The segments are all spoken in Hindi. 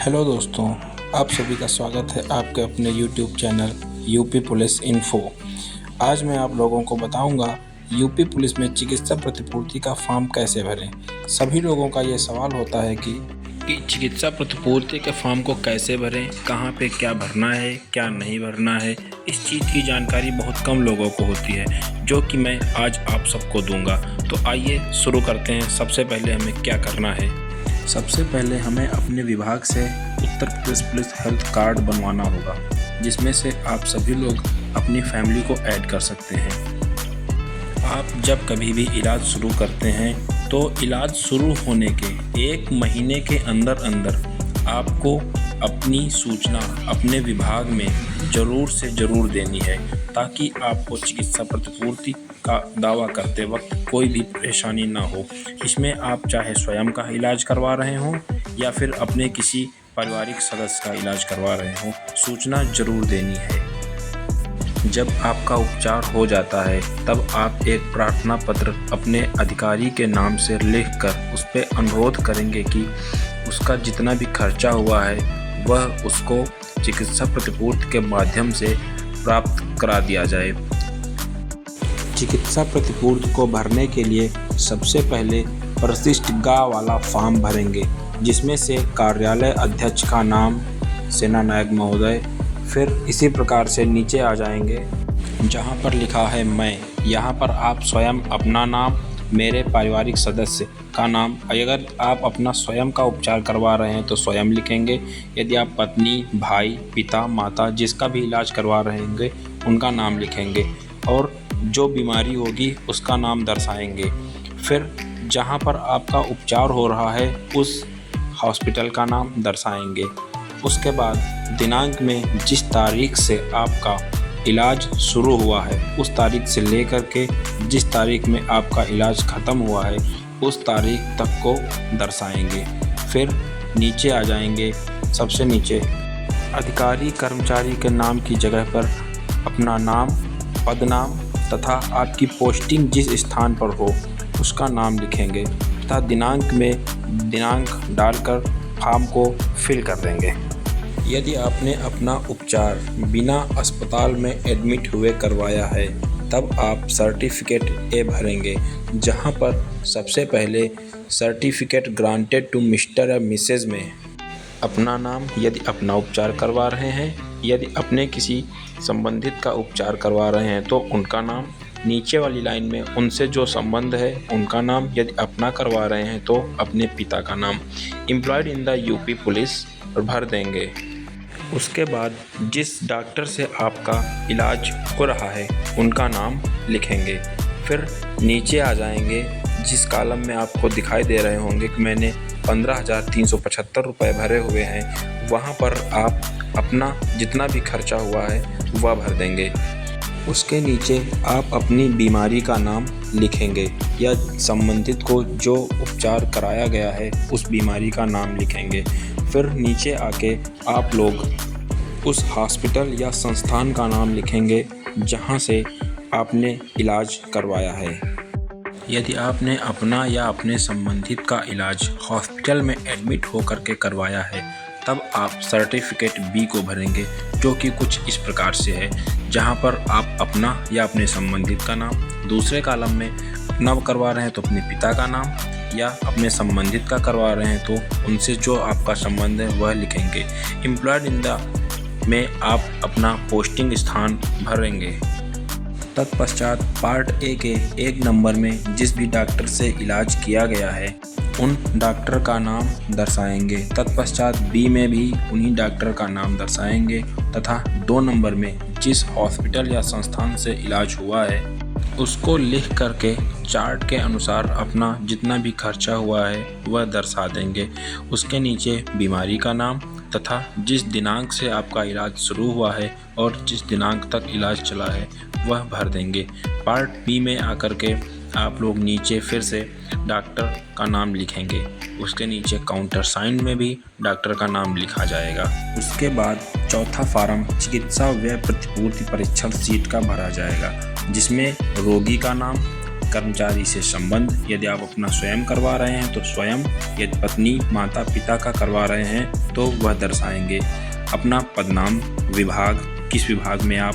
हेलो दोस्तों, आप सभी का स्वागत है आपके अपने YouTube channel UP police info. आज मैं आप लोगों को बताऊंगा यूपी पुलिस में चिकित्सा प्रतिपूर्ति का फॉर्म कैसे भरें। सभी लोगों का ये सवाल होता है कि चिकित्सा प्रतिपूर्ति के फॉर्म को कैसे भरें, कहाँ पे क्या भरना है, क्या नहीं भरना है। इस चीज़ की जानकारी बहुत कम लोगों को होती है, जो कि मैं आज आप सबको दूंगा। तो आइए शुरू करते हैं। सबसे पहले हमें क्या करना है। सबसे पहले हमें अपने विभाग से Uttar Pradesh police health card बनवाना होगा, जिसमें से आप सभी लोग अपनी फैमिली को ऐड कर सकते हैं। आप जब कभी भी इलाज शुरू करते हैं तो इलाज शुरू होने के 1 महीने के अंदर आपको अपनी सूचना अपने विभाग में ज़रूर से ज़रूर देनी है, ताकि आपको चिकित्सा प्रतिपूर्ति का दावा करते वक्त कोई भी परेशानी ना हो। इसमें आप चाहे स्वयं का इलाज करवा रहे हों या फिर अपने किसी पारिवारिक सदस्य का इलाज करवा रहे हों, सूचना ज़रूर देनी है। जब आपका उपचार हो जाता है तब आप एक प्रार्थना पत्र अपने अधिकारी के नाम से लिखकर उस पर अनुरोध करेंगे कि उसका जितना भी खर्चा हुआ है वह उसको चिकित्सा प्रतिपूर्ति के माध्यम से प्राप्त करा दिया जाए। चिकित्सा प्रतिपूर्ति को भरने के लिए सबसे पहले परिशिष्ट गा वाला फॉर्म भरेंगे, जिसमें से कार्यालय अध्यक्ष का नाम, सेना नायक महोदय, फिर इसी प्रकार से नीचे आ जाएंगे जहां पर लिखा है मैं। यहां पर आप स्वयं अपना नाम, मेरे पारिवारिक सदस्य का नाम, अगर आप अपना स्वयं का उपचार करवा रहे हैं तो स्वयं लिखेंगे। यदि आप पत्नी, भाई, पिता, माता जिसका भी इलाज करवा रहे होंगे उनका नाम लिखेंगे और जो बीमारी होगी उसका नाम दर्शाएंगे। फिर जहां पर आपका उपचार हो रहा है उस हॉस्पिटल का नाम दर्शाएंगे। उसके बाद दिनांक में जिस तारीख से आपका इलाज शुरू हुआ है उस तारीख से लेकर के जिस तारीख में आपका इलाज ख़त्म हुआ है उस तारीख तक को दर्शाएंगे। फिर नीचे आ जाएंगे, सबसे नीचे अधिकारी कर्मचारी के नाम की जगह पर अपना नाम, पदनाम तथा आपकी पोस्टिंग जिस स्थान पर हो उसका नाम लिखेंगे तथा दिनांक में दिनांक डालकर फॉर्म को फिल कर देंगे। यदि आपने अपना उपचार बिना अस्पताल में एडमिट हुए करवाया है तब आप सर्टिफिकेट ए भरेंगे, जहां पर सबसे पहले सर्टिफिकेट ग्रांटेड टू मिस्टर या मिसेज में अपना नाम, यदि अपना उपचार करवा रहे हैं, यदि अपने किसी संबंधित का उपचार करवा रहे हैं तो उनका नाम, नीचे वाली लाइन में उनसे जो संबंध है उनका नाम, यदि अपना करवा रहे हैं तो अपने पिता का नाम, employed in the UP police भर देंगे। उसके बाद जिस डॉक्टर से आपका इलाज हो रहा है उनका नाम लिखेंगे। फिर नीचे आ जाएंगे, जिस कॉलम में आपको दिखाई दे रहे होंगे कि मैंने 15,375 रुपये भरे हुए हैं, वहाँ पर आप अपना जितना भी खर्चा हुआ है वह भर देंगे। उसके नीचे आप अपनी बीमारी का नाम लिखेंगे या संबंधित को जो उपचार कराया गया है उस बीमारी का नाम लिखेंगे। फिर नीचे आके आप लोग उस हॉस्पिटल या संस्थान का नाम लिखेंगे जहां से आपने इलाज करवाया है। यदि आपने अपना या अपने संबंधित का इलाज हॉस्पिटल में एडमिट होकर के करवाया है तब आप सर्टिफिकेट बी को भरेंगे, जो कि कुछ इस प्रकार से है, जहां पर आप अपना या अपने संबंधित का नाम, दूसरे कॉलम में अपना करवा रहे हैं तो अपने पिता का नाम, या अपने संबंधित का करवा रहे हैं तो उनसे जो आपका संबंध है वह लिखेंगे। एम्प्लॉयड इन द में आप अपना पोस्टिंग स्थान भरेंगे। तत्पश्चात पार्ट ए के 1 नंबर में जिस भी डॉक्टर से इलाज किया गया है उन डॉक्टर का नाम दर्शाएंगे। तत्पश्चात बी में भी उन्हीं डॉक्टर का नाम दर्शाएंगे तथा 2 नंबर में जिस हॉस्पिटल या संस्थान से इलाज हुआ है उसको लिख करके चार्ट के अनुसार अपना जितना भी खर्चा हुआ है वह दर्शा देंगे। उसके नीचे बीमारी का नाम तथा जिस दिनांक से आपका इलाज शुरू हुआ है और जिस दिनांक तक इलाज चला है वह भर देंगे। पार्ट बी में आकर के आप लोग नीचे फिर से डॉक्टर का नाम लिखेंगे। उसके नीचे काउंटर साइन में भी डॉक्टर का नाम लिखा जाएगा। उसके बाद चौथा फार्म चिकित्सा व्यय प्रतिपूर्ति परीक्षण शीट का भरा जाएगा, जिसमें रोगी का नाम, कर्मचारी से संबंध, यदि आप अपना स्वयं करवा रहे हैं तो स्वयं, यदि पत्नी माता पिता का करवा रहे हैं तो वह दर्शाएंगे। अपना पदनाम, विभाग, किस विभाग में आप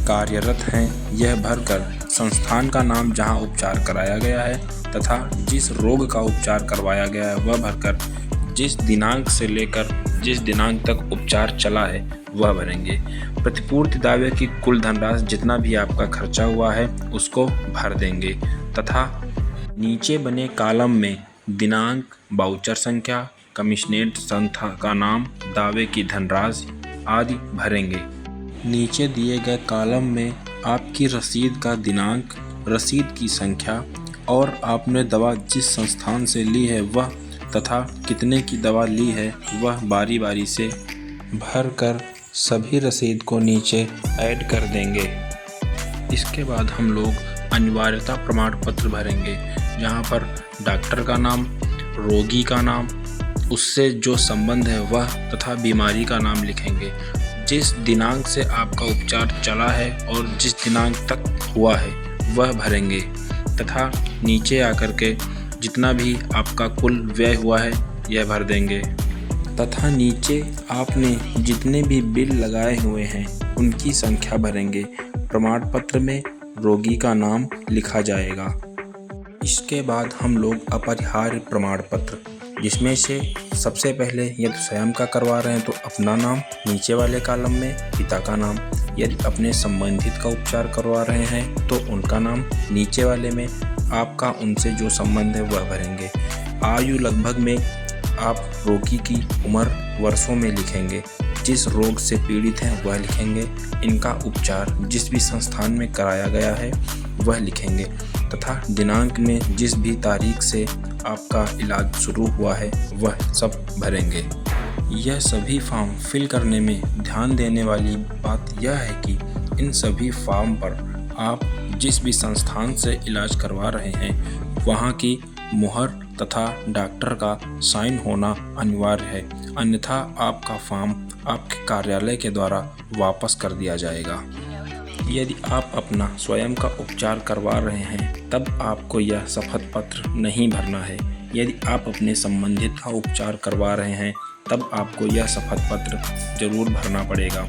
कार्यरत हैं यह भरकर संस्थान का नाम जहां उपचार कराया गया है तथा जिस रोग का उपचार करवाया गया है वह भरकर जिस दिनांक से लेकर जिस दिनांक तक उपचार चला है वह भरेंगे। प्रतिपूर्ति दावे की कुल धनराशि जितना भी आपका खर्चा हुआ है उसको भर देंगे तथा नीचे बने कॉलम में दिनांक, बाउचर संख्या, कमिश्नरेट संस्था का नाम, दावे की धनराशि आदि भरेंगे। नीचे दिए गए कॉलम में आपकी रसीद का दिनांक, रसीद की संख्या और आपने दवा जिस संस्थान से ली है वह तथा कितने की दवा ली है वह बारी बारी से भरकर सभी रसीद को नीचे ऐड कर देंगे। इसके बाद हम लोग अनिवार्यता प्रमाण पत्र भरेंगे जहाँ पर डॉक्टर का नाम, रोगी का नाम, उससे जो संबंध है वह तथा बीमारी का नाम लिखेंगे। जिस दिनांक से आपका उपचार चला है और जिस दिनांक तक हुआ है वह भरेंगे तथा नीचे आकर के जितना भी आपका कुल व्यय हुआ है यह भर देंगे तथा नीचे आपने जितने भी बिल लगाए हुए हैं उनकी संख्या भरेंगे। प्रमाण पत्र में रोगी का नाम लिखा जाएगा। इसके बाद हम लोग अपरिहार्य प्रमाण पत्र, जिसमें से सबसे पहले यदि स्वयं का करवा रहे हैं तो अपना नाम, नीचे वाले कॉलम में पिता का नाम, यदि अपने संबंधित का उपचार करवा रहे हैं तो उनका नाम, नीचे वाले में आपका उनसे जो संबंध है वह भरेंगे। आयु लगभग में आप रोगी की उम्र वर्षों में लिखेंगे, जिस रोग से पीड़ित हैं वह लिखेंगे, इनका उपचार जिस भी संस्थान में कराया गया है वह लिखेंगे तथा दिनांक में जिस भी तारीख से आपका इलाज शुरू हुआ है वह सब भरेंगे। यह सभी फॉर्म फिल करने में ध्यान देने वाली बात यह है कि इन सभी फॉर्म पर आप जिस भी संस्थान से इलाज करवा रहे हैं वहाँ की मुहर तथा डॉक्टर का साइन होना अनिवार्य है, अन्यथा आपका फॉर्म आपके कार्यालय के द्वारा वापस कर दिया जाएगा। यदि आप अपना स्वयं का उपचार करवा रहे हैं तब आपको यह शपथ पत्र नहीं भरना है। यदि आप अपने संबंधित का उपचार करवा रहे हैं तब आपको यह शपथ पत्र जरूर भरना पड़ेगा।